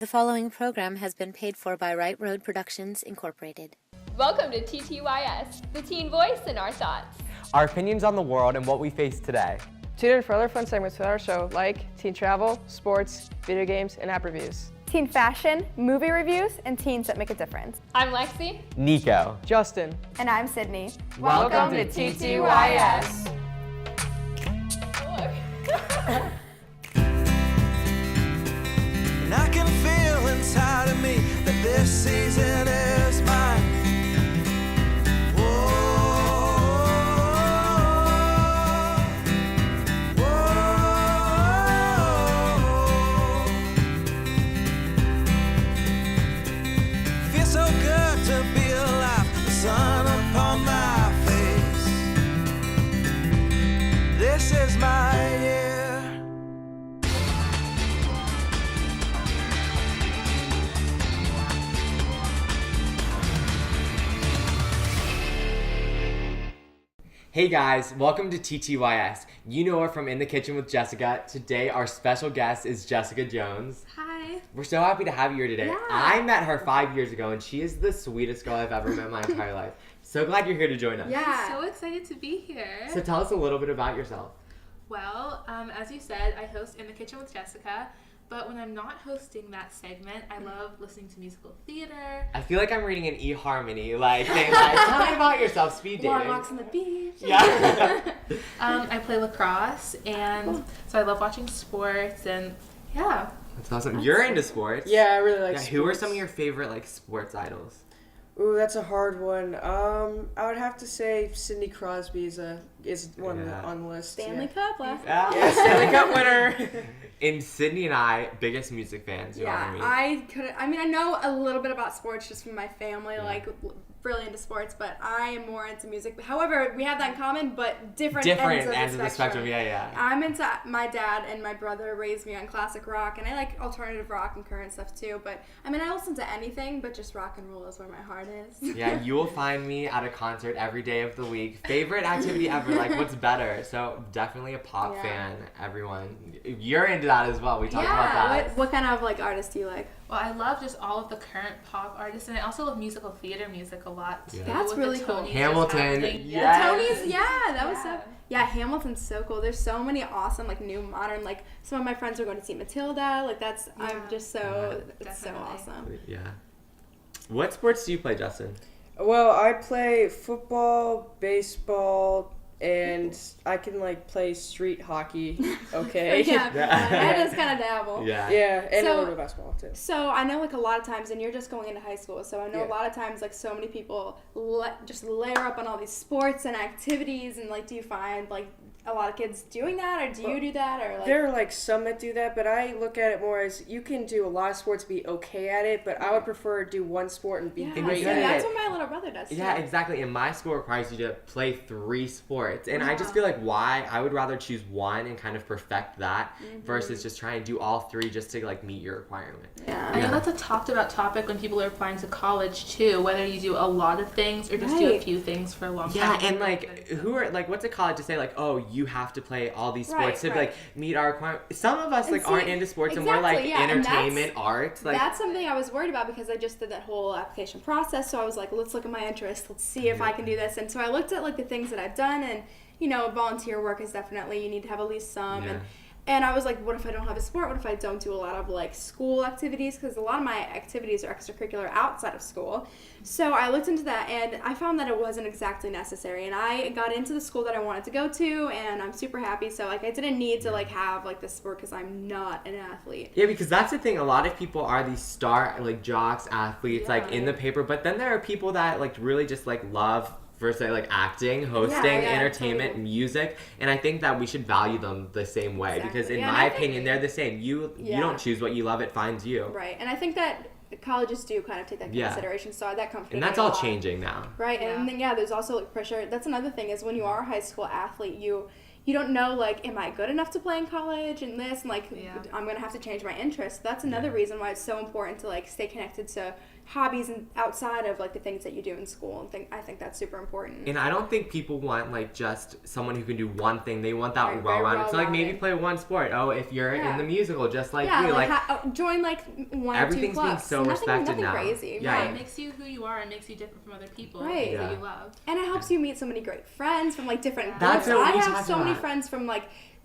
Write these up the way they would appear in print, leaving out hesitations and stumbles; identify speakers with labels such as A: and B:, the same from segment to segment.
A: The following program has been paid for by Right Road Productions, Incorporated.
B: Welcome to TTYS, the teen voice in our thoughts.
C: Our opinions on the world and what we face today.
D: Tune in for other fun segments with our show, like teen travel, sports, video games, and app reviews.
E: Teen fashion, movie reviews, and teens that make a difference.
B: I'm Lexi.
C: Nico.
D: Justin.
E: And I'm Sydney.
B: Welcome to TTYS.
F: And I can feel inside of me that this season is mine. Whoa, whoa. Feels so good to be alive. The sun upon my face. This is my year.
C: Hey guys, welcome to TTYS. You know her from In the Kitchen with Jessica. Today our special guest is Jessica Jones.
G: Hi.
C: We're so happy to have you here today.
G: Yeah.
C: I met her 5 years ago and she is the sweetest girl I've ever met in my entire life. So glad you're here to join us.
G: Yeah.
H: I'm so excited to be here.
C: So tell us a little bit about yourself.
H: Well, as you said, I host In the Kitchen with Jessica, but when I'm not hosting that segment, I love listening to musical theater.
C: I feel like I'm reading an eHarmony, like saying like, tell me about yourself, speed dating.
G: Long walks on the beach.
C: Yeah.
H: I play lacrosse, and so I love watching sports, and yeah.
C: That's awesome. You're into sports.
D: Yeah, I really like
C: Yeah,
D: sports.
C: who are some of your favorite like sports idols?
D: Ooh, that's a hard one. I would have to say Sidney Crosby is one
C: Yeah.
D: on the list.
G: Stanley
D: yeah.
G: Cup last
D: Yeah, Stanley Cup winner.
C: And Sydney and I, biggest music fans. You
G: Yeah,
C: honor me.
G: I know a little bit about sports just from my family, like really into sports, but I am more into music. However, we have that in common, but different ends of the spectrum.
C: Yeah.
G: I'm into, my dad and my brother raised me on classic rock, and I like alternative rock and current stuff too, but I mean, I listen to anything, but just rock and roll is where my heart is.
C: Yeah, you will find me at a concert every day of the week. Favorite activity ever, like what's better? So definitely a pop fan, everyone. You're into that as well. We talked about that.
G: What kind of like artists do you like?
H: Well, I love just all of the current pop artists, and I also love musical theater music a lot too.
C: Yeah.
G: That's
H: with
G: really
H: the
G: cool.
H: Tonys just
C: Hamilton,
H: happening.
C: yes.
G: Tony's, that was so. Yeah, Hamilton's so cool. There's so many awesome, like new modern, like some of my friends are going to see Matilda. Like that's, I'm just so, it's so
H: definitely.
G: awesome.
C: Yeah. What sports do you play, Justin?
D: Well, I play football, baseball, and I can like play street hockey. Okay.
G: I just kind of dabble.
C: Yeah.
D: Yeah, and a
G: So-
D: little bit of basketball too.
G: So I know like a lot of times, and you're just going into high school, so I know
D: Yeah.
G: a lot of times like so many people just layer up on all these sports and activities, and like do you find like a lot of kids doing that, or do you do that, or like?
D: There are like some that do that, but I look at it more as you can do a lot of sports, be okay at it, but I would prefer to do one sport and be
G: Yeah,
C: And
D: great
C: you're
D: at
C: good
D: it.
C: at
G: that's
C: it.
G: what my little brother does too.
C: Yeah, exactly. And my school requires you to play 3 sports. And I just feel like why? I would rather choose one and kind of perfect that versus just try and do all 3 just to like meet your requirement.
H: I know that's a talked about topic when people are applying to college too, whether you do a lot of things or just do a
G: Right.
H: few things for a long
C: Yeah,
H: time.
C: and like who are like what's a college to say like, oh, you have to play all these sports
G: Right,
C: to
G: right.
C: like meet our requirement. Some of us
G: And
C: like
G: see,
C: aren't into sports and we're like
G: exactly, yeah, and that's-
C: entertainment, art. Like
G: That's something I was worried about because I just did that whole application process. So I was like, let's look at my interests. Let's see if I can do this. And so I looked at like the things that I've done, and you know, volunteer work is definitely, you need to have at least some.
C: Yeah.
G: And I was like, what if I don't have a sport? What if I don't do a lot of like school activities? Because a lot of my activities are extracurricular outside of school. So I looked into that, and I found that it wasn't exactly necessary. And I got into the school that I wanted to go to, and I'm super happy. So like I didn't need to like have like this sport because I'm not an athlete.
C: Yeah, because that's the thing. A lot of people are these star like jocks, athletes, like in
G: Yeah.
C: the paper. But then there are people that like really just like love versus like acting, hosting,
G: yeah,
C: entertainment,
G: totally.
C: music, and I think that we should value them the same way because
G: Exactly.
C: in
G: Yeah, and
C: my
G: I think-
C: opinion, they're the same. You don't choose what you love; it finds you.
G: Right, and I think that colleges do kind of take that into
C: Yeah.
G: consideration, so that comes from
C: And that's
G: me a
C: all
G: lot.
C: changing now.
G: Right,
H: Yeah.
G: and then there's also like pressure. That's another thing is when you are a high school athlete, you don't know like, am I good enough to play in college and this, and like
H: Yeah.
G: I'm gonna have to change my interest. That's another reason why it's so important to like stay connected to hobbies and outside of like the things that you do in school. And I think that's super important.
C: And I don't think people want like just someone who can do one thing. They want that
G: Right,
C: well-rounded. So like maybe
G: well-rounded.
C: play one sport. Oh, if you're in the musical, just like
G: yeah,
C: you, like
G: join like one or two
C: everything's being
G: clubs.
C: so respected
G: nothing
C: now.
G: crazy.
C: Yeah.
G: Right.
H: It makes you who you are and makes you different from other people
G: Right.
H: that you love.
G: And it helps you meet so many great friends from like different
C: That's
G: groups.
C: what
G: I
C: we
G: have
C: talked
G: so many
C: about.
G: friends from like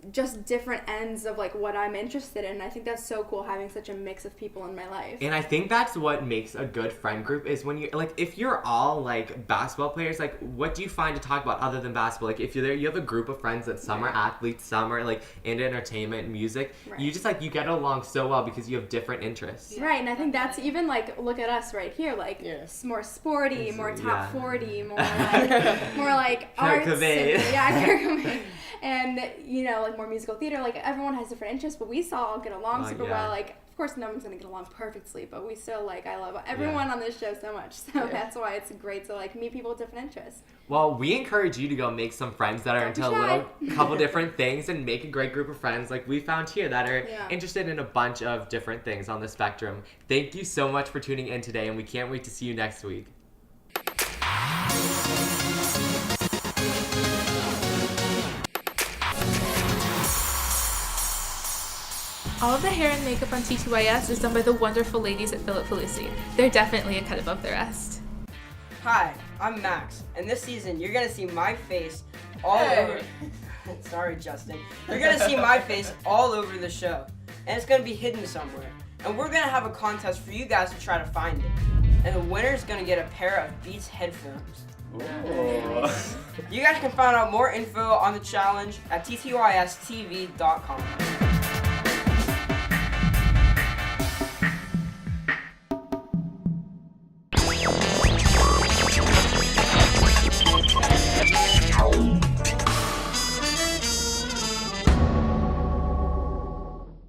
G: just different ends of like what I'm interested in. I think that's so cool having such a mix of people in my life.
C: And I think that's what makes a good friend group is when you like if you're all like basketball players, like what do you find to talk about other than basketball? Like if you're there, you have a group of friends that some are athletes, some are like into entertainment, music.
G: Right.
C: You just like you get along so well because you have different interests.
G: Right, and I think that's even like look at us right here, like more sporty, more top 40, more like more like
C: Kurt
G: arts,
C: Cobain.
G: and, Kurt Cobain, and you know like more musical theater. Like everyone has different interests, but we still all get along super well. Like of course no one's gonna get along perfectly, but we still like I love everyone on this show so much. So that's why it's great to like meet people with different interests.
C: Well, we encourage you to go make some friends that are into a little couple different things and make a great group of friends like we found here that are interested in a bunch of different things on the spectrum. Thank you so much for tuning in today, and we can't wait to see you next week.
H: All of the hair and makeup on Ttys is done by the wonderful ladies at Philip Pelusi. They're definitely a cut above the rest.
I: Hi, I'm Max, and this season you're gonna see my face all over. Sorry, Justin. You're gonna see my face all over the show, and it's gonna be hidden somewhere. And we're gonna have a contest for you guys to try to find it. And the winner's gonna get a pair of Beats headphones. Ooh. You guys can find out more info on the challenge at ttystv.com.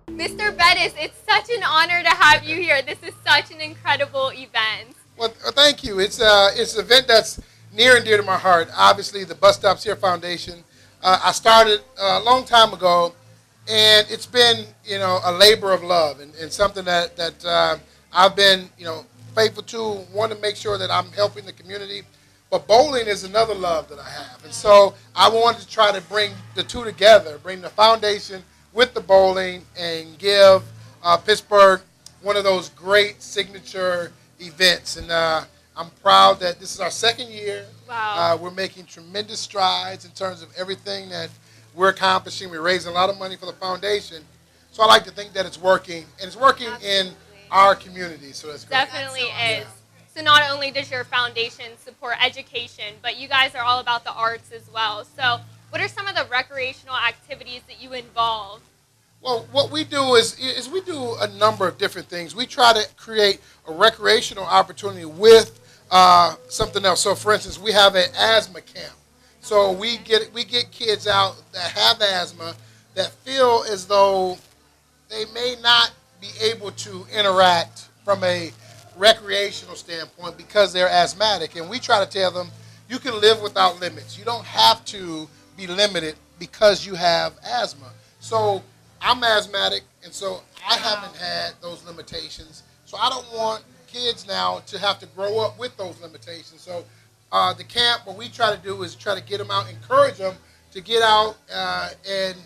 B: Mr. Bettis, it's such an honor to have you here. This is such an incredible event.
J: Well, thank you. It's an event that's near and dear to my heart. Obviously, the Bus Stops Here Foundation. I started a long time ago, and it's been, a labor of love and something that I've been, faithful to. Want to make sure that I'm helping the community. But bowling is another love that I have, and so I wanted to try to bring the two together, bring the foundation with the bowling, and give Pittsburgh one of those great signature events. And I'm proud that this is our second year.
B: Wow.
J: We're making tremendous strides in terms of everything that we're accomplishing. We're raising a lot of money for the foundation. So I like to think that it's working, and it's working in our community. So that's great.
B: Definitely is. So not only does your foundation support education, but you guys are all about the arts as well. So what are some of the recreational activities that you involve?
J: Well, what we do is we do a number of different things. We try to create a recreational opportunity with something else. So, for instance, we have an asthma camp. So we get kids out that have asthma that feel as though they may not be able to interact from a recreational standpoint because they're asthmatic. And we try to tell them, you can live without limits. You don't have to be limited because you have asthma. So I'm asthmatic, and so I haven't had those limitations. So I don't want kids now to have to grow up with those limitations. So the camp, what we try to do is try to get them out, encourage them to get out and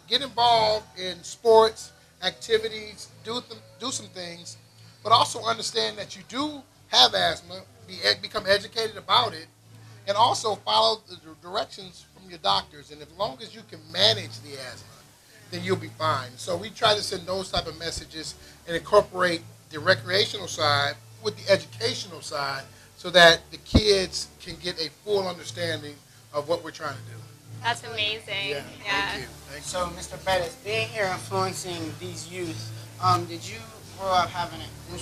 J: get involved in sports, activities, do some things, but also understand that you do have asthma, become educated about it, and also follow the directions from your doctors. And as long as you can manage the asthma, then you'll be fine. So we try to send those type of messages and incorporate the recreational side with the educational side so that the kids can get a full understanding of what we're trying to do.
B: That's amazing.
J: Yeah. Thank you.
K: So, Mr. Bettis, being here influencing these youth, did you grow up having an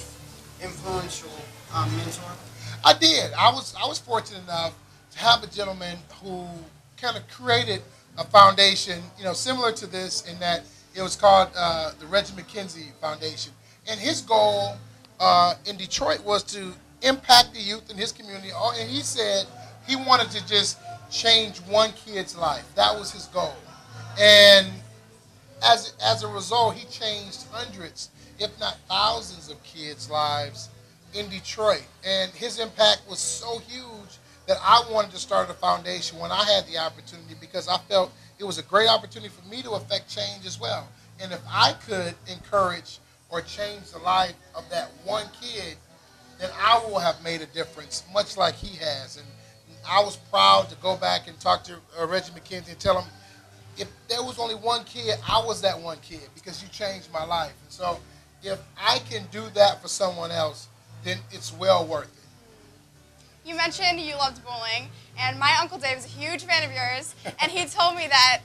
K: influential mentor?
J: I did. I was fortunate enough to have a gentleman who kind of created a foundation, similar to this in that it was called the Reggie McKenzie Foundation. And his goal in Detroit was to impact the youth in his community. And he said he wanted to just change one kid's life. That was his goal. And as a result, he changed hundreds, if not thousands of kids' lives in Detroit, and his impact was so huge that I wanted to start a foundation when I had the opportunity because I felt it was a great opportunity for me to affect change as well. And if I could encourage or change the life of that one kid, then I will have made a difference, much like he has. And I was proud to go back and talk to Reggie McKenzie and tell him, if there was only one kid, I was that one kid because you changed my life. And so if I can do that for someone else, then it's well worth it.
L: You mentioned you loved bowling, and my Uncle Dave is a huge fan of yours, and he told me that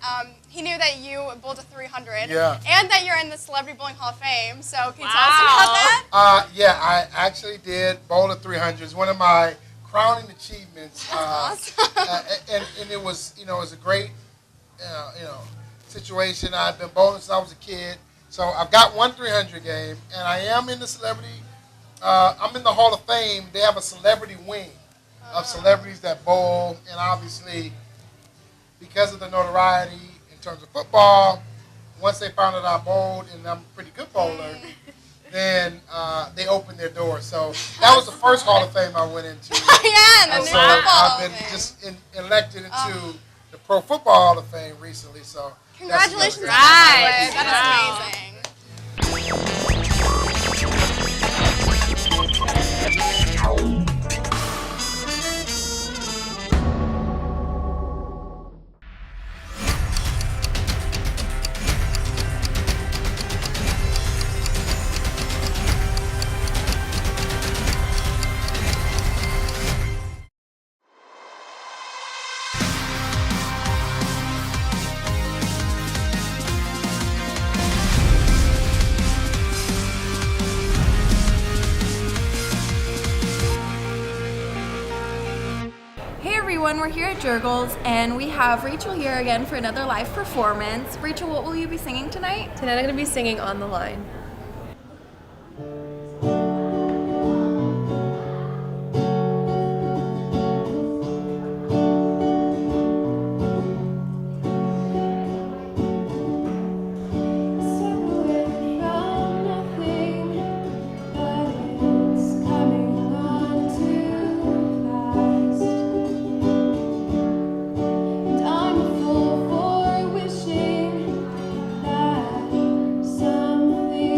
L: he knew that you bowled a 300,
J: Yeah.
L: and that you're in the Celebrity Bowling Hall of Fame, so can you tell us about that?
J: Yeah, I actually did bowl a 300. It's one of my crowning achievements.
L: That's awesome.
J: And it was, it was a great, situation. I've been bowling since I was a kid, so I've got one 300 game, and I am in the celebrity. I'm in the Hall of Fame. They have a celebrity wing of celebrities that bowl, and obviously, because of the notoriety in terms of football, once they found out I bowled and I'm a pretty good bowler, then they opened their doors. So that was the first Hall of Fame I went into.
L: Yeah, and
J: so I've been just elected into the Pro Football Hall of Fame recently. So
L: Congratulations,
J: that's
L: by the way. That is amazing.
M: Hey everyone, we're here at Jurgles and we have Rachel here again for another live performance. Rachel, what will you be singing tonight?
N: Tonight I'm going to be singing On the Line.
O: Something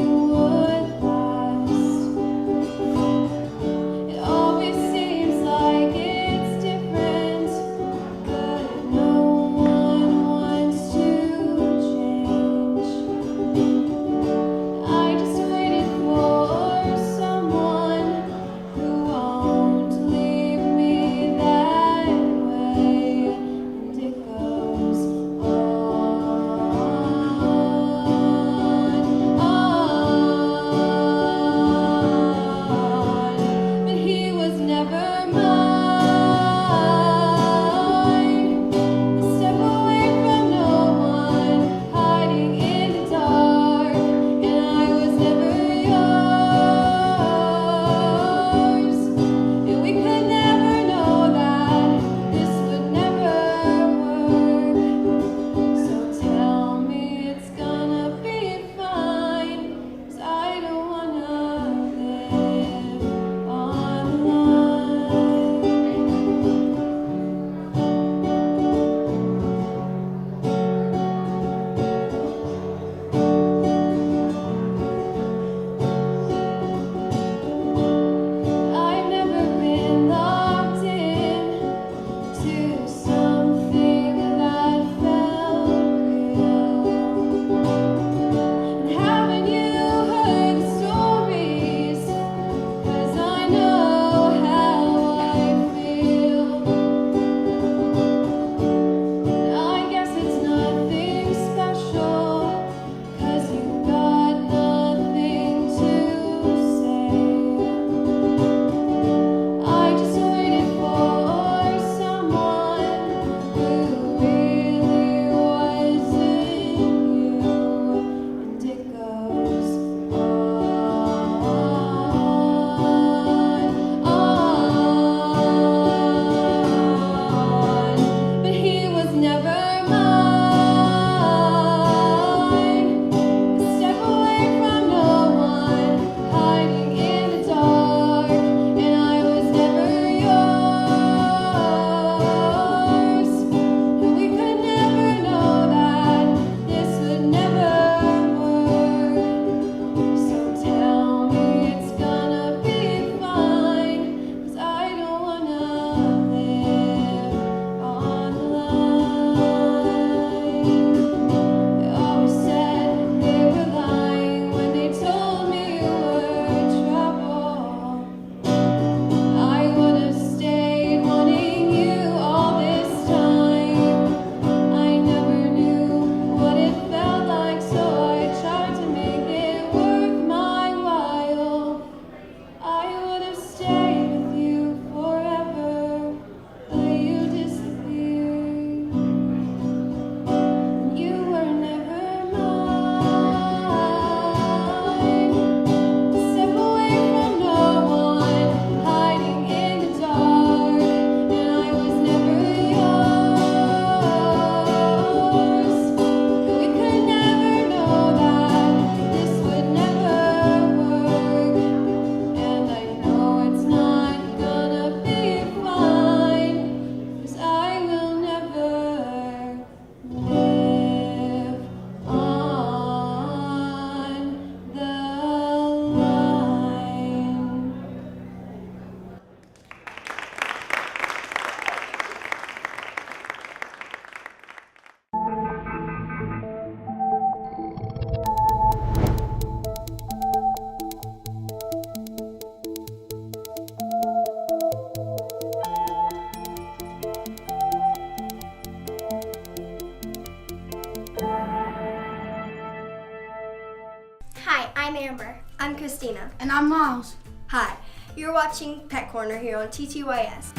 O: Christina.
P: And I'm Miles.
O: Hi, you're watching Pet Corner here on TTYS.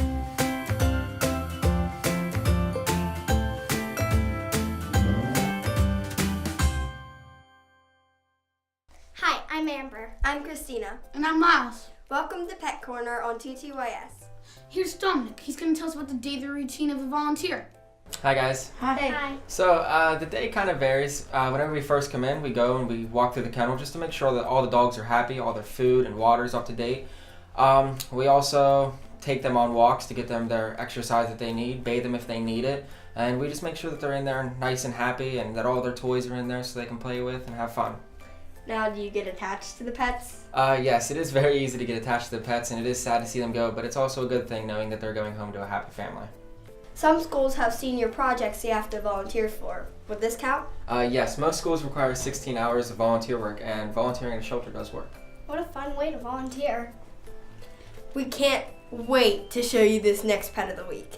O: Hi, I'm Amber. I'm Christina.
P: And I'm Miles.
O: Welcome to Pet Corner on TTYS.
P: Here's Dominic. He's going to tell us about the daily routine of a volunteer.
Q: Hi guys.
O: Hi.
Q: So the day kind of varies. Whenever we first come in, we go and we walk through the kennel just to make sure that all the dogs are happy, all their food and water is up to date. We also take them on walks to get them their exercise that they need, bathe them if they need it, and we just make sure that they're in there nice and happy and that all their toys are in there so they can play with and have fun.
O: Now, do you get attached to the pets?
Q: Yes, it is very easy to get attached to the pets and it is sad to see them go, but it's also a good thing knowing that they're going home to a happy family.
O: Some schools have senior projects you have to volunteer for. Would this count?
Q: Yes, most schools require 16 hours of volunteer work, and volunteering in a shelter does work.
O: What a fun way to volunteer. We can't wait to show you this next pet of the week.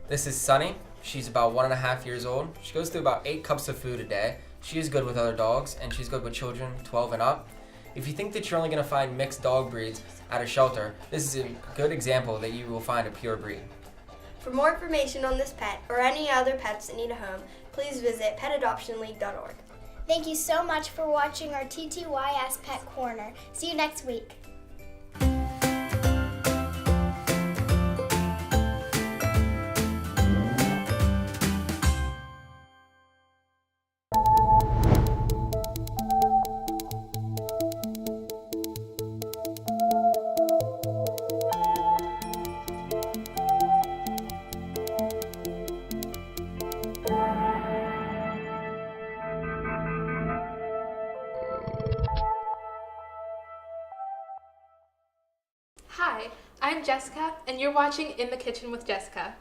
Q: This is Sunny. She's about 1.5 years old. She goes through about 8 cups of food a day. She is good with other dogs, and she's good with children 12 and up. If you think that you're only going to find mixed dog breeds at a shelter, this is a good example that you will find a pure breed.
O: For more information on this pet or any other pets that need a home, please visit petadoptionleague.org.
R: Thank you so much for watching our TTYS Pet Corner. See you next week.
H: Hi, I'm Jessica, and you're watching In the Kitchen with Jessica.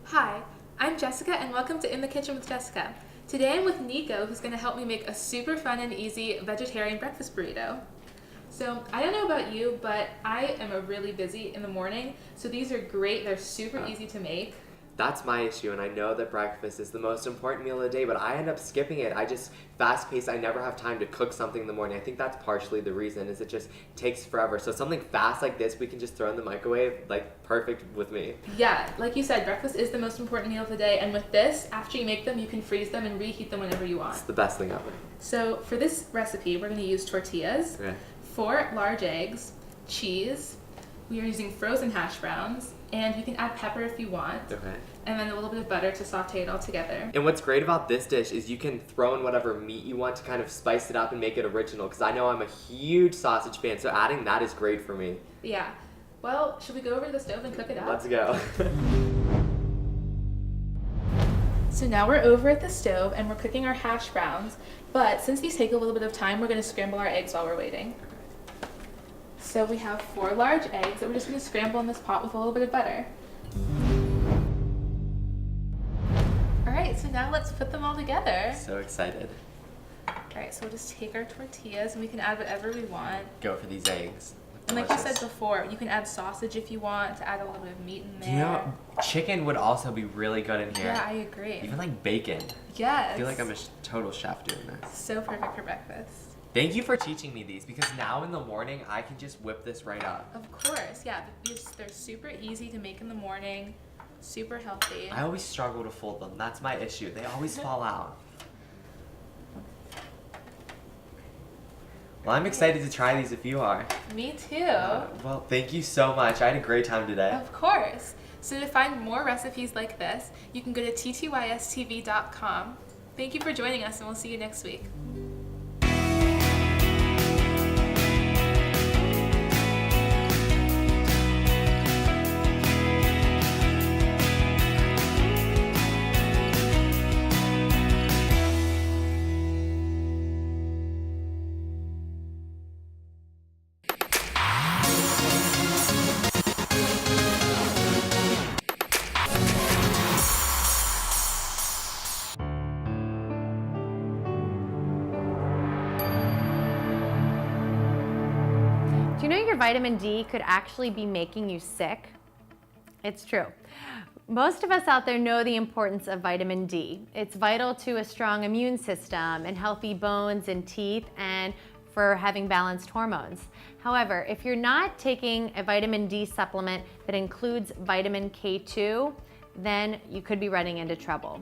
H: Hi, I'm Jessica, and welcome to In the Kitchen with Jessica. Today I'm with Nico, who's going to help me make a super fun and easy vegetarian breakfast burrito. So I don't know about you, but I am really busy in the morning, so these are great. They're super easy to make.
C: That's my issue, and I know that breakfast is the most important meal of the day, but I end up skipping it. I just fast-paced. I never have time to cook something in the morning. I think that's partially the reason, is it just takes forever. So something fast like this, we can just throw in the microwave, like perfect with me.
H: Yeah, like you said, breakfast is the most important meal of the day, and with this, after you make them, you can freeze them and reheat them whenever you want.
C: It's the best thing ever.
H: So for this recipe, we're going to use tortillas,
C: Okay.
H: 4 large eggs, cheese, we are using frozen hash browns, and you can add pepper if you want.
C: Okay.
H: And then a little bit of butter to saute it all together.
C: And what's great about this dish is you can throw in whatever meat you want to kind of spice it up and make it original, because I know I'm a huge sausage fan, so adding that is great for me.
H: Yeah. Well, should we go over to the stove and cook it up?
C: Let's go.
H: So now we're over at the stove and we're cooking our hash browns, but since these take a little bit of time, we're going to scramble our eggs while we're waiting. So we have 4 large eggs that we're just going to scramble in this pot with a little bit of butter. Alright, so now let's put them all together.
C: So excited.
H: Alright, so we'll just take our tortillas and we can add whatever we want.
C: Go for these eggs.
H: And like I said before, you can add sausage if you want to add a little bit of meat in there.
C: You know, chicken would also be really good in here.
H: Yeah, I agree.
C: Even like bacon.
H: Yes.
C: I feel like I'm a total chef doing this.
H: So perfect for breakfast.
C: Thank you for teaching me these, because now in the morning I can just whip this right up.
H: Of course, yeah. They're super easy to make in the morning, super healthy.
C: I always struggle to fold them. That's my issue. They always fall out. Well, I'm excited to try these if you are.
H: Me too.
C: Well, thank you so much. I had a great time today.
H: Of course. So to find more recipes like this, you can go to ttystv.com. Thank you for joining us, and we'll see you next week.
S: know your vitamin D could actually be making you sick? It's true. Most of us out there know the importance of vitamin D. It's vital to a strong immune system and healthy bones and teeth and for having balanced hormones. However, if you're not taking a vitamin D supplement that includes vitamin K2, then you could be running into trouble.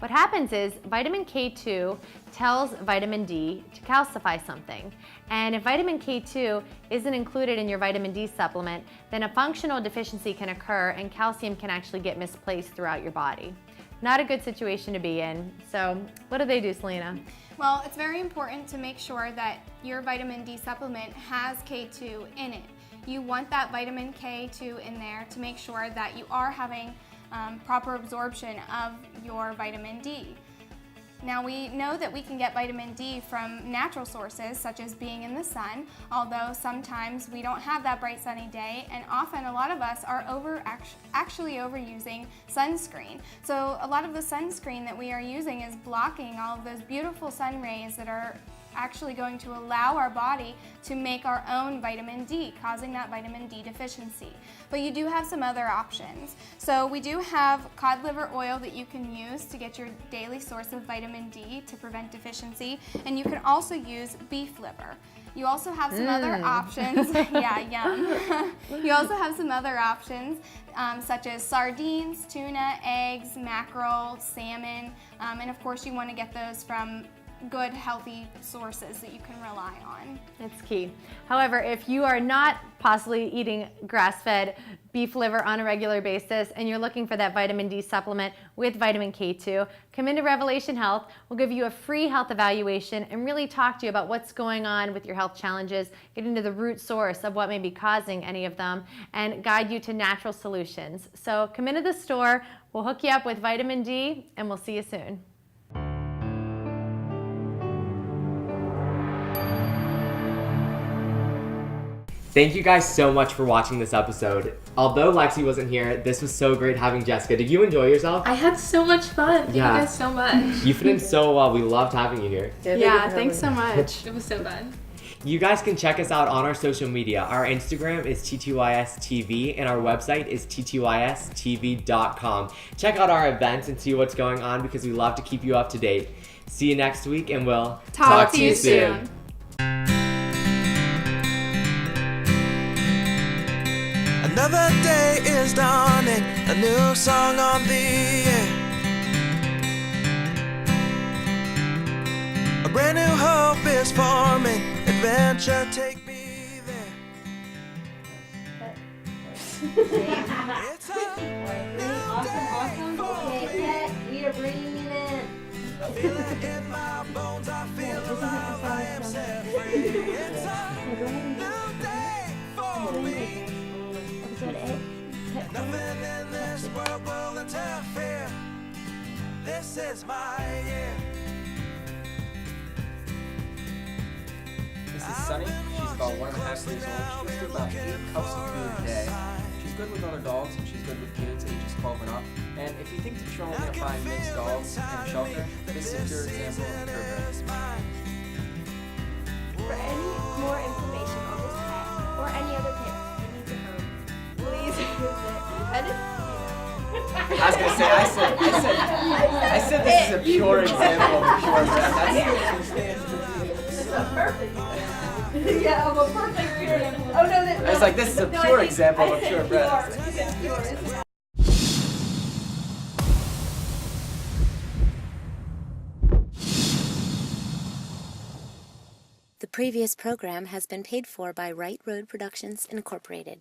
S: What happens is vitamin K2 tells vitamin D to calcify something. And if vitamin K2 isn't included in your vitamin D supplement, then a functional deficiency can occur and calcium can actually get misplaced throughout your body. Not a good situation to be in. So what do they do, Selena?
L: Well, it's very important to make sure that your vitamin D supplement has K2 in it. You want that vitamin K2 in there to make sure that you are having proper absorption of your vitamin D. Now we know that we can get vitamin D from natural sources such as being in the sun, although sometimes we don't have that bright sunny day, and often a lot of us are actually overusing sunscreen. So a lot of the sunscreen that we are using is blocking all of those beautiful sun rays that are actually going to allow our body to make our own vitamin D, causing that vitamin D deficiency. But you do have some other options. So we do have cod liver oil that you can use to get your daily source of vitamin D to prevent deficiency, and you can also use beef liver. You also have some other options. Yeah, yum. You also have some other options such as sardines, tuna, eggs, mackerel, salmon, and of course you want to get those from good, healthy sources that you can rely on.
S: It's key. However, if you are not possibly eating grass-fed beef liver on a regular basis and you're looking for that vitamin D supplement with vitamin K2, come into Revelation Health. We'll give you a free health evaluation and really talk to you about what's going on with your health challenges, get into the root source of what may be causing any of them, and guide you to natural solutions. So come into the store, we'll hook you up with vitamin D, and we'll see you soon.
C: Thank you guys so much for watching this episode. Although Lexi wasn't here, this was so great having Jessica. Did you enjoy yourself?
H: I had so much fun. Thank you guys so much.
C: You fit in so well. We loved having you here.
G: Yeah, thanks so much.
H: It was so fun.
C: You guys can check us out on our social media. Our Instagram is TTYSTV and our website is TTYSTV.com. Check out our events and see what's going on because we love to keep you up to date. See you next week and we'll talk to you soon.
F: Another day is dawning, a new song on the air. A brand new hope is forming, adventure take me there. It's a new day for me.
R: We are bringing it in.
F: I feel it in my bones, I feel alive, I am set free. It's a new day for me. Nothing in this world will interfere. This is my year.
Q: This is Sunny. She's about 1.5 years old. She goes through about 8 cups of food a day. She's good with other dogs and she's good with kids ages 12 and up. And if you think that you're only going to find mixed dogs in a shelter, this is your example of improvement.
R: For any more information on this pet or any other pet that needs a home, please visit
Q: I was gonna say, I said this is a pure example of a pure breath.
R: That's a perfect example. Yeah, of a perfect example. Oh no,
Q: I was like, this is a pure example of a pure breath.
A: The previous program has been paid for by Right Road Productions, Incorporated.